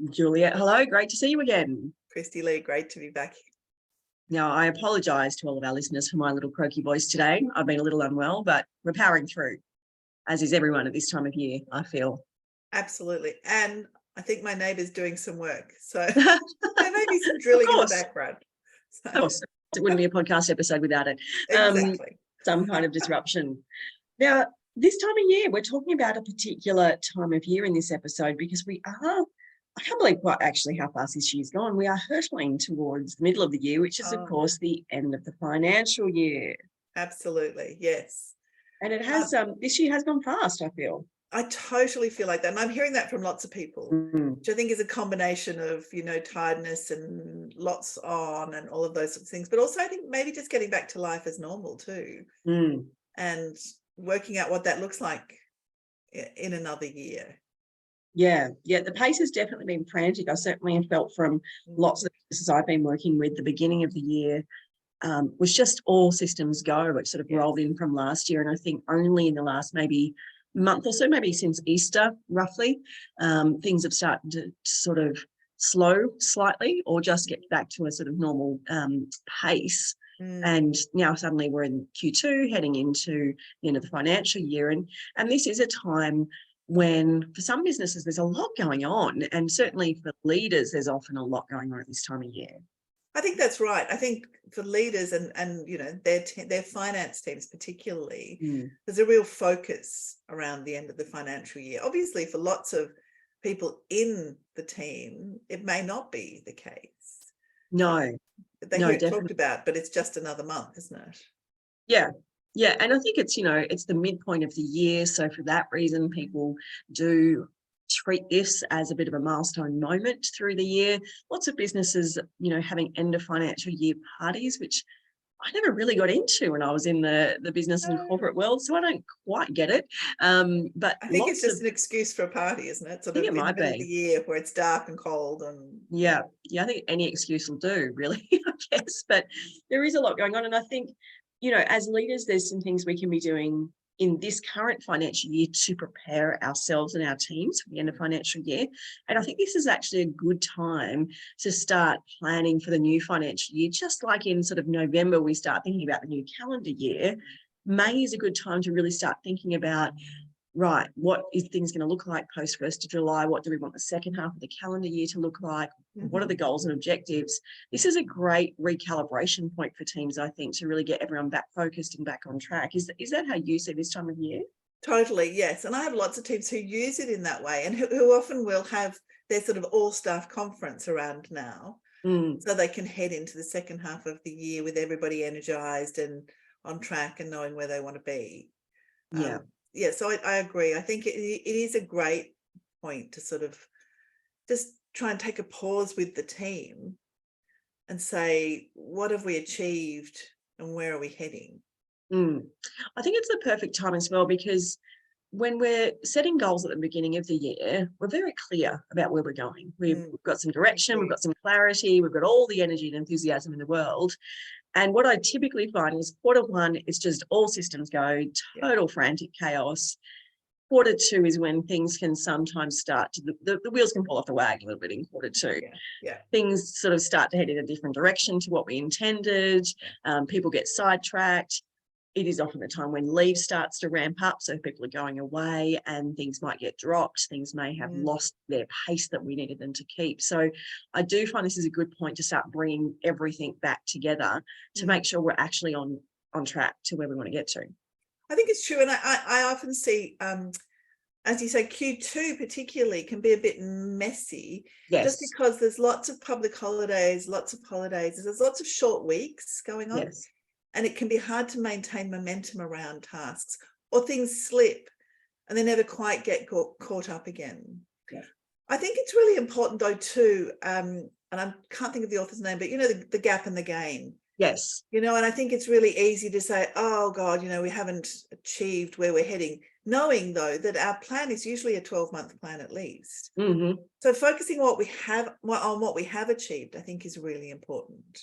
Juliet, hello, great to see you again. Kristy-Lee, great to be back. Now, I apologise to all of our listeners for my little croaky voice today. I've been a little unwell, but we're powering through, as is everyone at this time of year, I feel. Absolutely. And I think my neighbour's doing some work. So there may be some drilling in the background. Of course, it wouldn't be a podcast episode without it. Exactly. Some kind of disruption. Now, this time of year, we're talking about a particular time of year in this episode because I can't believe quite actually how fast this year's gone. We are hurtling towards the middle of the year, which is, of course, the end of the financial year. Absolutely, yes. And it has, this year has gone fast, I feel. I totally feel like that. And I'm hearing that from lots of people, which I think is a combination of, tiredness and lots on and all of those sorts of things. But also I think maybe just getting back to life as normal too. And working out what that looks like in another year. Yeah, the pace has definitely been frantic. I certainly have felt from lots of the businesses I've been working with, the beginning of the year was just all systems go. It sort of rolled in from last year. And I think only in the last maybe month or so, maybe since Easter, roughly, things have started to sort of slow slightly or just get back to a sort of normal pace. And now suddenly we're in Q2 heading into the end of the financial year. And this is a time when for some businesses there's a lot going on, and certainly for leaders there's often a lot going on at this time of year. I think that's right. I think for leaders and their finance teams particularly, there's a real focus around the end of the financial year. Obviously for lots of people in the team it may not be the case. No, they hear it talked about, but it's just another month, isn't it? Yeah, and I think it's, it's the midpoint of the year. So for that reason, people do treat this as a bit of a milestone moment through the year. Lots of businesses, having end of financial year parties, which I never really got into when I was in the business and corporate world. So I don't quite get it. But I think it's just an excuse for a party, isn't it? Sort of in the middle of the year where it's dark and cold. And yeah, I think any excuse will do, really, I guess. But there is a lot going on. And I think, as leaders, there's some things we can be doing in this current financial year to prepare ourselves and our teams for the end of financial year. And I think this is actually a good time to start planning for the new financial year. Just like in sort of November, we start thinking about the new calendar year. May is a good time to really start thinking about, right, what is things going to look like post 1st of July? What do we want the second half of the calendar year to look like? What are the goals and objectives? This is a great recalibration point for teams, I think, to really get everyone back focused and back on track. Is that how you see this time of year? Totally, yes. And I have lots of teams who use it in that way and who often will have their sort of all-staff conference around now. So they can head into the second half of the year with everybody energized and on track and knowing where they want to be. So I agree. I think it is a great point to sort of just try and take a pause with the team and say, what have we achieved and where are we heading? I think it's the perfect time as well, because when we're setting goals at the beginning of the year, we're very clear about where we're going. We've got some direction, we've got some clarity, we've got all the energy and enthusiasm in the world. And what I typically find is Q1 is just all systems go, total frantic chaos. Q2 is when things can sometimes start to, the wheels can fall off the wagon a little bit in Q2. Things sort of start to head in a different direction to what we intended. People get sidetracked. It is often the time when leave starts to ramp up. So people are going away and things might get dropped. Things may have lost their pace that we needed them to keep. So I do find this is a good point to start bringing everything back together to make sure we're actually on track to where we want to get to. I think it's true. And I often see, as you say, Q2 particularly can be a bit messy. Just because there's lots of public holidays, there's lots of short weeks going on. And it can be hard to maintain momentum around tasks, or things slip and they never quite get caught up again. I think it's really important though too, and I can't think of the author's name, but the gap and the gain. And I think it's really easy to say, oh God, we haven't achieved where we're heading, knowing though that our plan is usually a 12-month plan at least. So focusing on what we have achieved, I think is really important.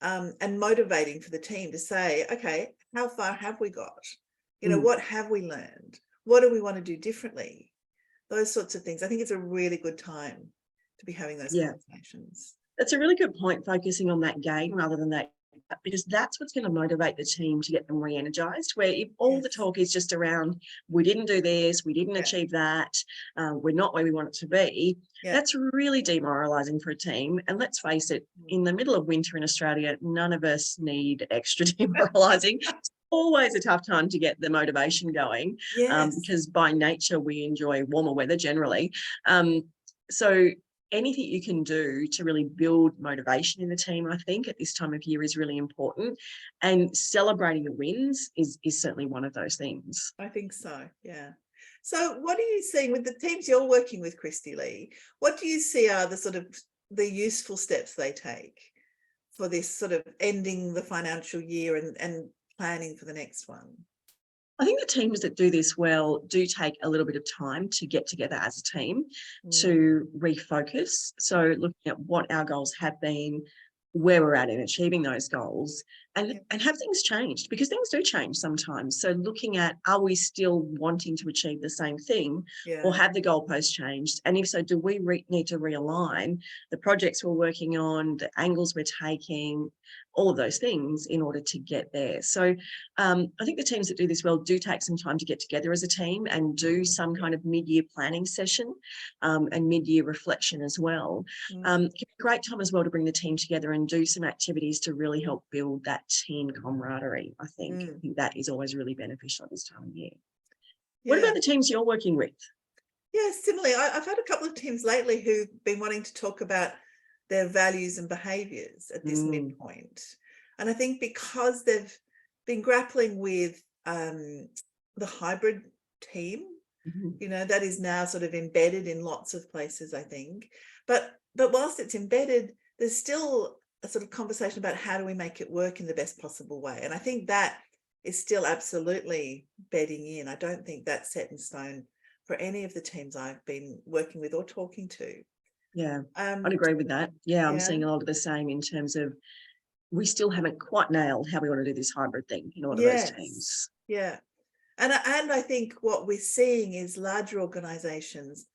And motivating for the team to say, okay, how far have we got? What have we learned? What do we want to do differently? Those sorts of things. I think it's a really good time to be having those Yeah. conversations. That's a really good point, focusing on that gain rather than that, because that's what's going to motivate the team to get them re-energized, where if all the talk is just around, we didn't do this, we didn't achieve that, we're not where we want it to be, that's really demoralizing for a team. And let's face it, in the middle of winter in Australia, none of us need extra demoralizing. It's always a tough time to get the motivation going, because by nature we enjoy warmer weather generally. So anything you can do to really build motivation in the team, I think, at this time of year is really important. And celebrating the wins is certainly one of those things. I think so, yeah. So what are you seeing with the teams you're working with, Kristy-Lee? What do you see are the sort of the useful steps they take for this sort of ending the financial year and planning for the next one? I think the teams that do this well do take a little bit of time to get together as a team to refocus. So looking at what our goals have been, where we're at in achieving those goals, and have things changed, because things do change sometimes. So looking at, are we still wanting to achieve the same thing, or have the goalposts changed? And if so, do we need to realign the projects we're working on, the angles we're taking, all of those things in order to get there? So I think the teams that do this well do take some time to get together as a team and do some kind of mid-year planning session and mid-year reflection as well. It can be a great time as well to bring the team together and do some activities to really help build that team camaraderie. I think that is always really beneficial at this time of year. What about the teams you're working with? Yeah, similarly, I've had a couple of teams lately who've been wanting to talk about their values and behaviours at this midpoint. And I think because they've been grappling with the hybrid team, you know, that is now sort of embedded in lots of places, I think. But whilst it's embedded, there's still a sort of conversation about how do we make it work in the best possible way. And I think that is still absolutely bedding in. I don't think that's set in stone for any of the teams I've been working with or talking to. Yeah, I'd agree with that. Yeah, I'm seeing a lot of the same in terms of we still haven't quite nailed how we want to do this hybrid thing in a lot of those teams. Yeah. And I think what we're seeing is larger organisations.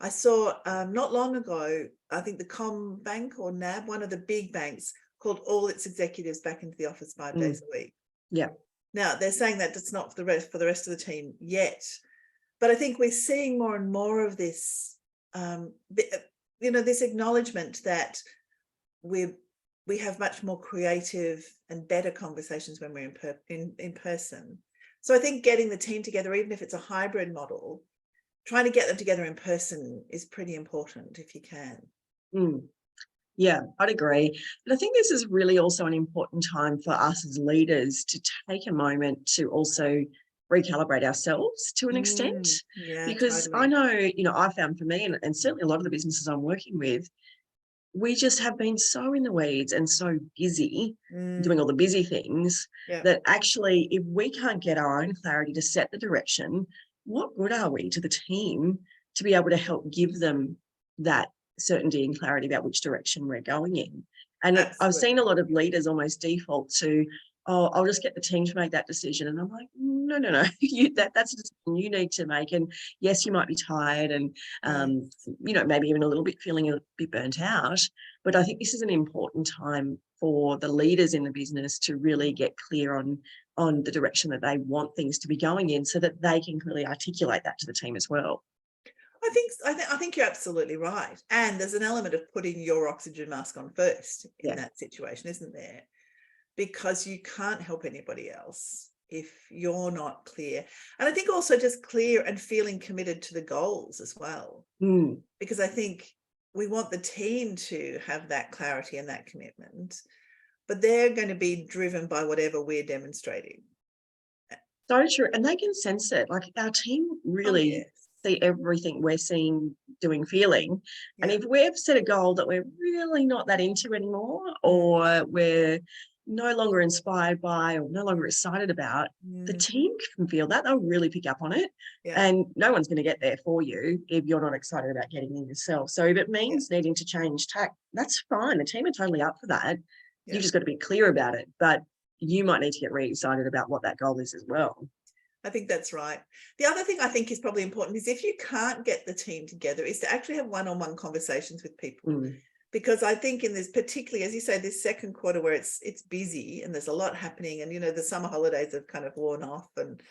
I saw not long ago, I think the CommBank or NAB, one of the big banks, called all its executives back into the office 5 days a week. Yeah. Now, they're saying that it's not for the rest of the team yet. But I think we're seeing more and more of this, you know, this acknowledgement that we have much more creative and better conversations when we're in person. So I think getting the team together, even if it's a hybrid model, trying to get them together in person is pretty important if you can. Yeah, I'd agree. But I think this is really also an important time for us as leaders to take a moment to also recalibrate ourselves to an extent. Because I know, you know, I found for me, and certainly a lot of the businesses I'm working with, we just have been so in the weeds and so busy doing all the busy things that actually, if we can't get our own clarity to set the direction, what good are we to the team to be able to help give them that certainty and clarity about which direction we're going in? And I've seen a lot of leaders almost default to, oh, I'll just get the team to make that decision. And I'm like, no, that's a decision you need to make. And yes, you might be tired and, you know, maybe even a little bit feeling a bit burnt out. But I think this is an important time for the leaders in the business to really get clear on the direction that they want things to be going in, so that they can clearly articulate that to the team as well. I think you're absolutely right. And there's an element of putting your oxygen mask on first in that situation, isn't there? Because you can't help anybody else if you're not clear. And I think also just clear and feeling committed to the goals as well. Because I think we want the team to have that clarity and that commitment, but they're going to be driven by whatever we're demonstrating. So true. And they can sense it. Like, our team really see everything we're seeing, doing, feeling. And if we've set a goal that we're really not that into anymore, or we're no longer inspired by or no longer excited about, the team can feel that. They'll really pick up on it. And no one's going to get there for you if you're not excited about getting in yourself. So if it means needing to change tack, that's fine. The team are totally up for that. You've just got to be clear about it. But you might need to get really excited about what that goal is as well. I think that's right. The other thing I think is probably important is if you can't get the team together, is to actually have one-on-one conversations with people. Because I think in this, particularly, as you say, this second quarter where it's busy and there's a lot happening, and, you know, the summer holidays have kind of worn off and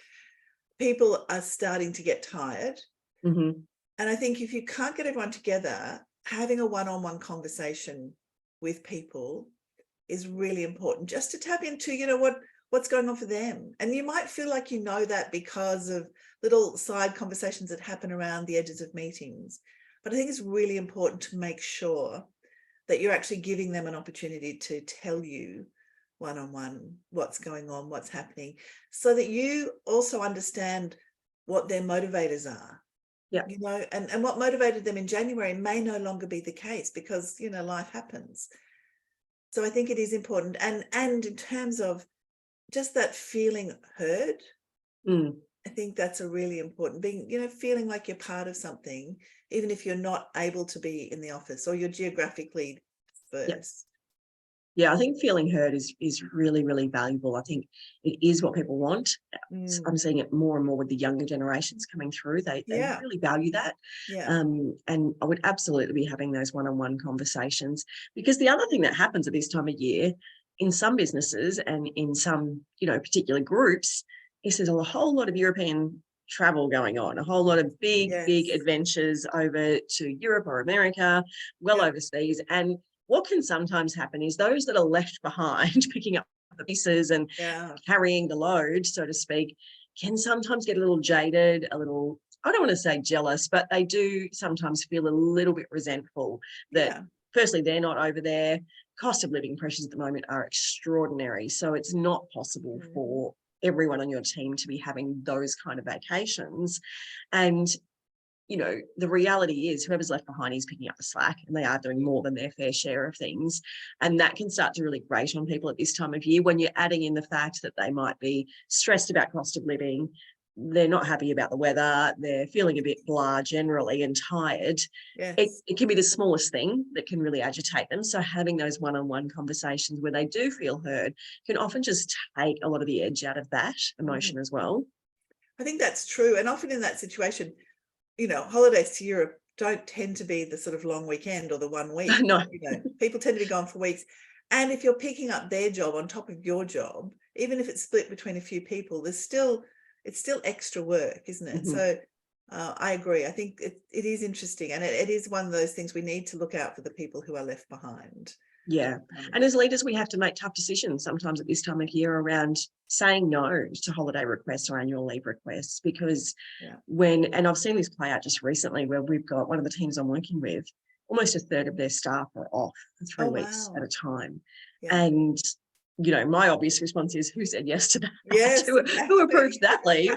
people are starting to get tired. And I think if you can't get everyone together, having a one-on-one conversation with people is really important, just to tap into, you know, what's going on for them. And you might feel like you know that because of little side conversations that happen around the edges of meetings. But I think it's really important to make sure that you're actually giving them an opportunity to tell you one-on-one what's going on, what's happening, so that you also understand what their motivators are. Yeah. You know, and what motivated them in January may no longer be the case because, you know, life happens. So I think it is important. And in terms of just that feeling heard, I think that's a really important being, you know, feeling like you're part of something, even if you're not able to be in the office or you're geographically first. Yeah, I think feeling heard is really, really valuable. I think it is what people want. I'm seeing it more and more with the younger generations coming through. They really value that. And I would absolutely be having those one-on-one conversations, because the other thing that happens at this time of year in some businesses and in some, you know, particular groups is there's a whole lot of European travel going on, a whole lot of big adventures over to Europe or America, overseas. And what can sometimes happen is those that are left behind picking up the pieces and carrying the load, so to speak, can sometimes get a little jaded, a little, I don't want to say jealous, but they do sometimes feel a little bit resentful that firstly, they're not over there. Cost of living pressures at the moment are extraordinary. So it's not possible for everyone on your team to be having those kind of vacations. And you know, the reality is whoever's left behind is picking up the slack, and they are doing more than their fair share of things. And that can start to really grate on people at this time of year when you're adding in the fact that they might be stressed about cost of living. They're not happy about the weather. They're feeling a bit blah generally and tired. It can be the smallest thing that can really agitate them. So having those one-on-one conversations where they do feel heard can often just take a lot of the edge out of that emotion as well. I think that's true. And often in that situation, you know, holidays to Europe don't tend to be the sort of long weekend or the 1 week. No. You know, people tend to be gone for weeks. And if you're picking up their job on top of your job, even if it's split between a few people, it's still extra work, isn't it? So I agree. I think it is interesting. And it is one of those things we need to look out for the people who are left behind. Yeah. And as leaders, we have to make tough decisions sometimes at this time of year around saying no to holiday requests or annual leave requests, because and I've seen this play out just recently where we've got one of the teams I'm working with, almost a third of their staff are off for 3 weeks at a time. And, you know, my obvious response is, who said yes to that? Who approved that leave?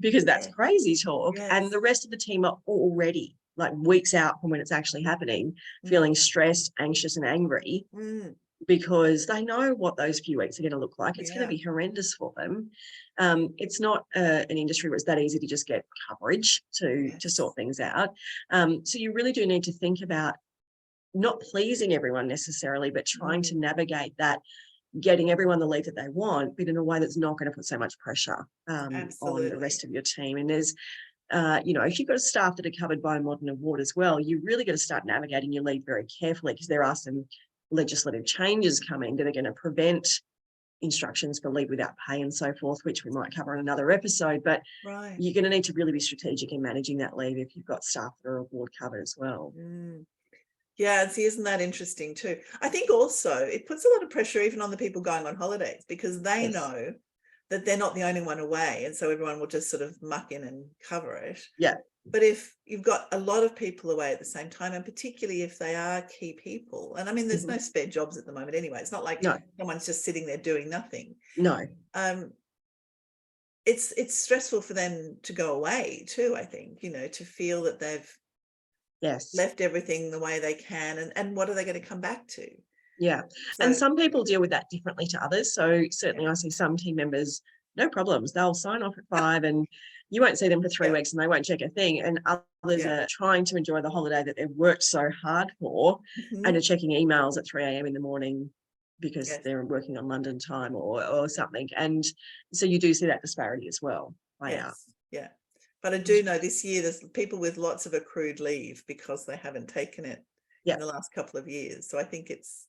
Because that's crazy talk. And the rest of the team are already like weeks out from when it's actually happening, feeling stressed, anxious and angry because they know what those few weeks are going to look like. It's going to be horrendous for them. It's not an industry where it's that easy to just get coverage to sort things out. So you really do need to think about not pleasing everyone necessarily, but trying to navigate that, getting everyone the leave that they want, but in a way that's not going to put so much pressure on the rest of your team. And there's you know, if you've got staff that are covered by a modern award as well, you really got to start navigating your leave very carefully, because there are some legislative changes coming that are going to prevent instructions for leave without pay and so forth, which we might cover in another episode. But you're going to need to really be strategic in managing that leave if you've got staff that are award covered as well. Yeah, see, isn't that interesting too? I think also it puts a lot of pressure even on the people going on holidays, because they know that they're not the only one away, and so everyone will just sort of muck in and cover it. But if you've got a lot of people away at the same time, and particularly if they are key people, and I mean, there's no spare jobs at the moment anyway. It's not like someone's just sitting there doing nothing. It's stressful for them to go away too, I think, you know, to feel that they've left everything the way they can, and what are they going to come back to? And some people deal with that differently to others. So certainly I see some team members, no problems, they'll sign off at 5 and you won't see them for 3 weeks and they won't check a thing. And others are trying to enjoy the holiday that they've worked so hard for and are checking emails at 3 a.m. in the morning because they're working on London time or something. And so you do see that disparity as well play out. Yeah. But I do know this year there's people with lots of accrued leave because they haven't taken it in the last couple of years. So I think it's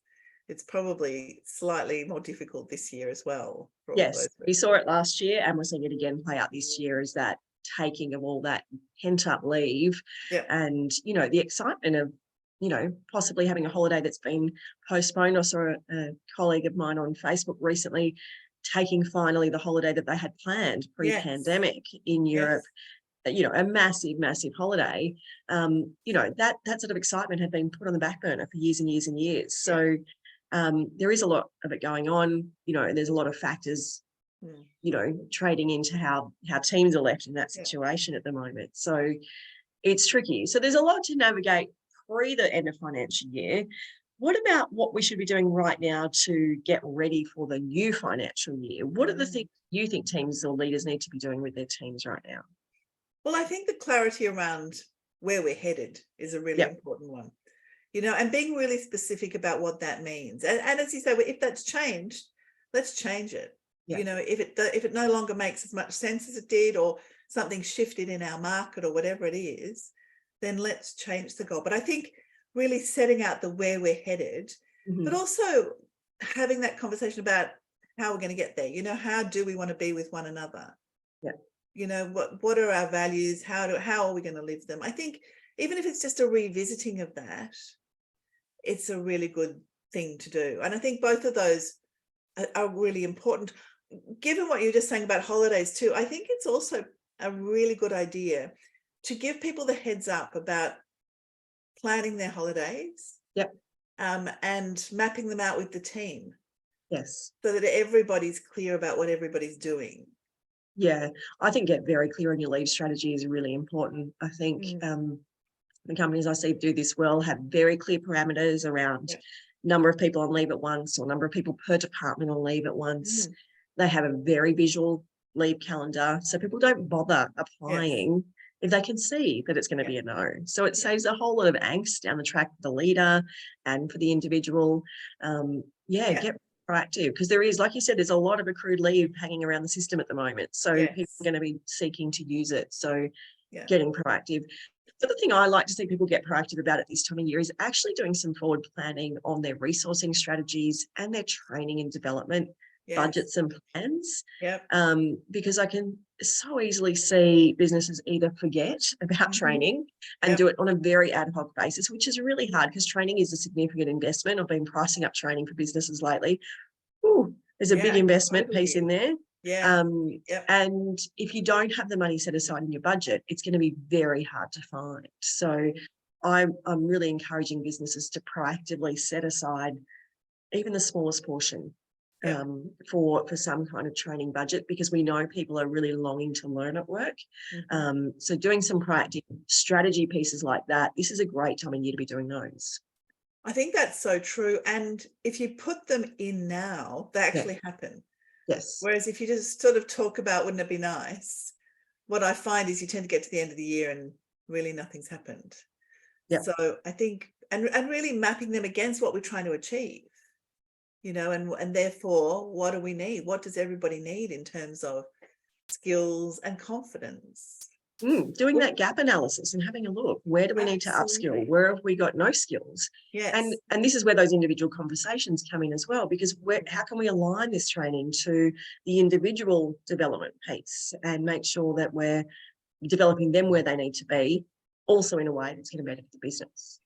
probably slightly more difficult this year as well. For all yes, those we saw it last year and we're seeing it again play out this year, is that taking of all that pent up leave and, you know, the excitement of, you know, possibly having a holiday that's been postponed. I saw a colleague of mine on Facebook recently taking finally the holiday that they had planned pre-pandemic in Europe, you know, a massive holiday. You know, that sort of excitement had been put on the back burner for years and years and years. So there is a lot of it going on, you know, and there's a lot of factors, you know, trading into how teams are left in that situation at the moment. So it's tricky. So there's a lot to navigate pre the end of financial year. What about what we should be doing right now to get ready for the new financial year? What are the things you think teams or leaders need to be doing with their teams right now? Well, I think the clarity around where we're headed is a really important one, you know, and being really specific about what that means. And as you say, if that's changed, let's change it. You know, if it no longer makes as much sense as it did, or something shifted in our market or whatever it is, then let's change the goal. But I think really setting out the where we're headed, but also having that conversation about how we're going to get there. You know, how do we want to be with one another? You know, what are our values? How are we going to live them? I think even if it's just a revisiting of that, it's a really good thing to do. And I think both of those are really important. Given what you're just saying about holidays too, I think it's also a really good idea to give people the heads up about planning their holidays and mapping them out with the team. Yes. So that everybody's clear about what everybody's doing. Yeah, I think get very clear on your leave strategy is really important. I think the companies I see do this well have very clear parameters around number of people on leave at once or number of people per department on leave at once. They have a very visual leave calendar, so people don't bother applying if they can see that it's going to be a no. So it saves a whole lot of angst down the track for the leader and for the individual. Get proactive, because there is, like you said, there's a lot of accrued leave hanging around the system at the moment. So people are going to be seeking to use it. So getting proactive. But the thing I like to see people get proactive about at this time of year is actually doing some forward planning on their resourcing strategies and their training and development budgets and plans. Because I can so easily see businesses either forget about training and do it on a very ad hoc basis, which is really hard because training is a significant investment. I've been pricing up training for businesses lately. There's a big investment piece in there. And if you don't have the money set aside in your budget, it's going to be very hard to find. So I'm really encouraging businesses to proactively set aside even the smallest portion for some kind of training budget, because we know people are really longing to learn at work. So doing some proactive strategy pieces like that, this is a great time of year to be doing those. I think that's so true. And if you put them in now, they actually happen. Yes. Whereas if you just sort of talk about, wouldn't it be nice? What I find is you tend to get to the end of the year and really nothing's happened. So I think, and really mapping them against what we're trying to achieve, you know, and therefore, what do we need? What does everybody need in terms of skills and confidence? Doing that gap analysis and having a look, where do we need to upskill? Where have we got no skills? And this is where those individual conversations come in as well, because how can we align this training to the individual development piece and make sure that we're developing them where they need to be, also in a way that's going to benefit the business.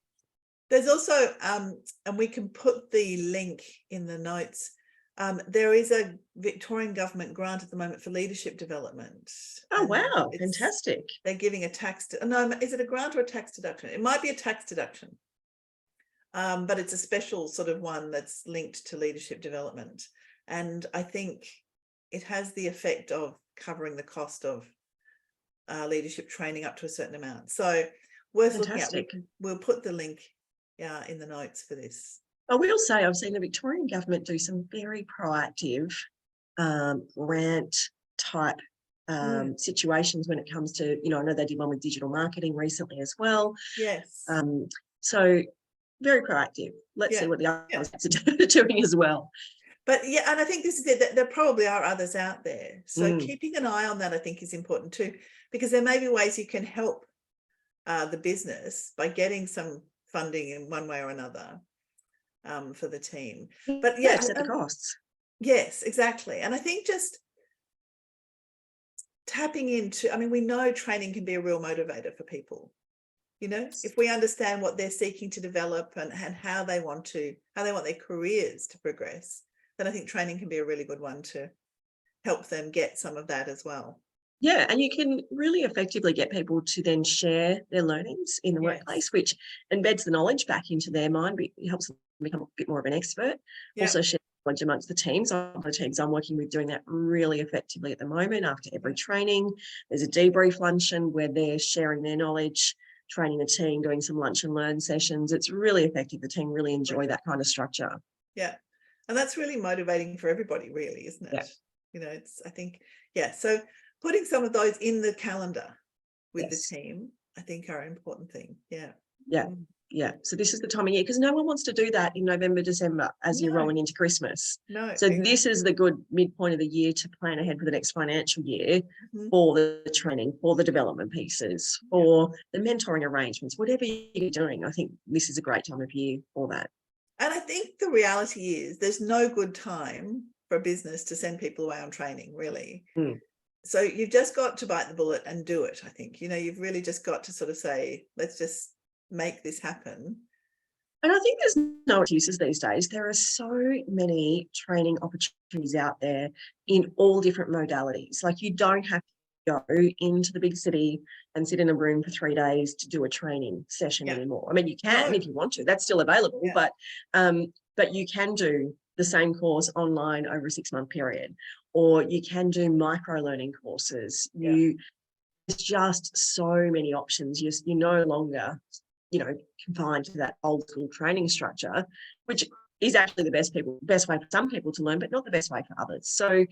There's also, and we can put the link in the notes, there is a Victorian government grant at the moment for leadership development. Oh, wow. Fantastic. They're giving a tax, no, is it a grant or a tax deduction? It might be a tax deduction, but it's a special sort of one that's linked to leadership development. And I think it has the effect of covering the cost of leadership training up to a certain amount. So worth looking at. We'll put the link in the notes for this. I will say I've seen the Victorian government do some very proactive grant type situations when it comes to, you know, I know they did one with digital marketing recently as well. Yes. So very proactive. Let's see Yeah. what the Yeah. others are doing as well. But yeah, and I think this is it, that there probably are others out there. So Mm. keeping an eye on that, I think, is important too, because there may be ways you can help the business by getting some funding in one way or another for the team. But yeah, Offset the costs. yes, exactly. And I think just tapping into, I mean, we know training can be a real motivator for people. You know, if we understand what they're seeking to develop and how they want their careers to progress, then I think training can be a really good one to help them get some of that as well. Yeah, and you can really effectively get people to then share their learnings in the workplace, which embeds the knowledge back into their mind, but it helps them become a bit more of an expert. Also share knowledge amongst the teams. Some of the teams I'm working with doing that really effectively at the moment. After every training, there's a debrief luncheon where they're sharing their knowledge, training the team, doing some lunch and learn sessions. It's really effective. The team really enjoy that kind of structure. Yeah. And that's really motivating for everybody, really, isn't it? Yeah. You know, it's, I think, yeah. So putting some of those in the calendar with the team, I think, are an important thing. Yeah. Yeah. Yeah. So this is the time of year, because no one wants to do that in November, December as you're rolling into Christmas. No. So this is the good midpoint of the year to plan ahead for the next financial year for the training, for the development pieces, for the mentoring arrangements, whatever you're doing. I think this is a great time of year for that. And I think the reality is there's no good time for a business to send people away on training, really. So you've just got to bite the bullet and do it, I think. You know, you've really just got to sort of say, let's just make this happen. And I think there's no excuses these days. There are so many training opportunities out there in all different modalities. Like, you don't have to go into the big city and sit in a room for 3 days to do a training session anymore. I mean, you can if you want to. That's still available, but you can do the same course online over a 6-month period, or you can do micro learning courses. There's just so many options. You're no longer, confined to that old school training structure, which is actually the best way for some people to learn, but not the best way for others. So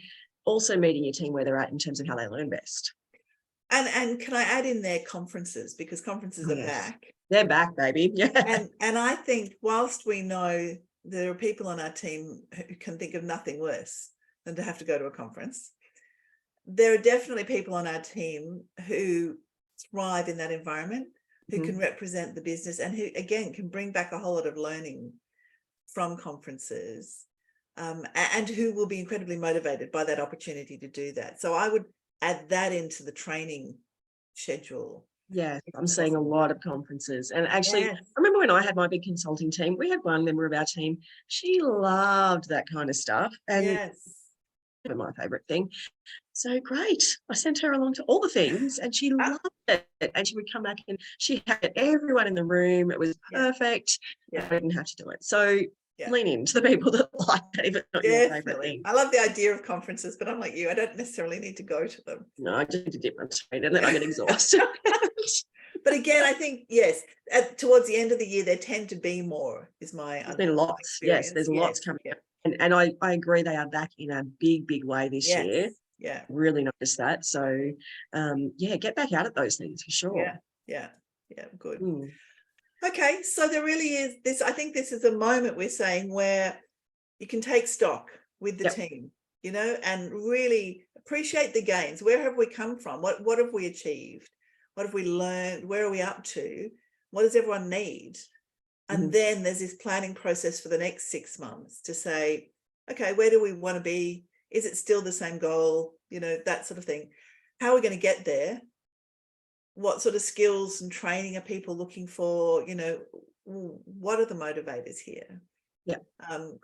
also meeting your team where they're at in terms of how they learn best. And can I add in there conferences, because conferences are back. They're back, baby. Yeah. And I think whilst we know there are people on our team who can think of nothing worse than to have to go to a conference, there are definitely people on our team who thrive in that environment, who can represent the business, and who, again, can bring back a whole lot of learning from conferences, and who will be incredibly motivated by that opportunity to do that. So I would add that into the training schedule. Yeah, I'm seeing a lot of conferences. And actually, I remember when I had my big consulting team, we had one member of our team, she loved that kind of stuff. And my favourite thing. So great. I sent her along to all the things and she loved it. And she would come back and she had everyone in the room. It was perfect. I didn't have to do it. So lean into the people that like it, if it's not your favourite thing. I love the idea of conferences, but I'm like you, I don't necessarily need to go to them. No, I just need to dip my toe and then I get exhausted. But again, I think, towards the end of the year, there tend to be more, is my There's been lots. experience. Yes, there's lots coming up. And I agree, they are back in a big, big way this year. Yeah. Really noticed that. So, get back out at those things for sure. Yeah, good. Okay, so there really is this, I think this is a moment we're saying where you can take stock with the team, and really appreciate the gains. Where have we come from? What have we achieved? What have we learned? Where are we up to? What does everyone need? And then there's this planning process for the next 6 months to say, okay, where do we want to be? Is it still the same goal? That sort of thing. How are we going to get there? What sort of skills and training are people looking for? What are the motivators here?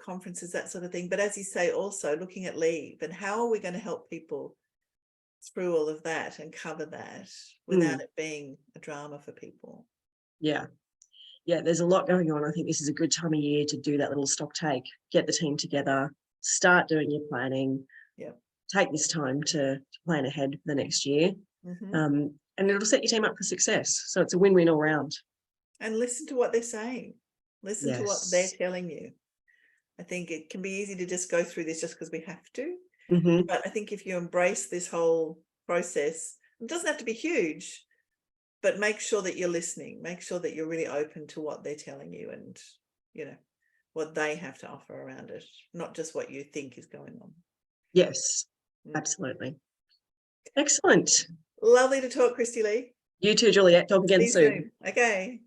Conferences, that sort of thing. But as you say, also looking at leave and how are we going to help people through all of that and cover that without it being a drama for people. Yeah, there's a lot going on. I think this is a good time of year to do that little stock take, get the team together, start doing your planning, take this time to plan ahead for the next year, and it'll set your team up for success. So it's a win-win all round. And listen to what they're saying. Listen to what they're telling you. I think it can be easy to just go through this just because we have to. But I think if you embrace this whole process, it doesn't have to be huge, but make sure that you're listening, make sure that you're really open to what they're telling you and, you know, what they have to offer around it, not just what you think is going on. Yes, absolutely. Excellent. Lovely to talk, Kristy-Lee. You too, Juliet. Talk again See you soon. Okay.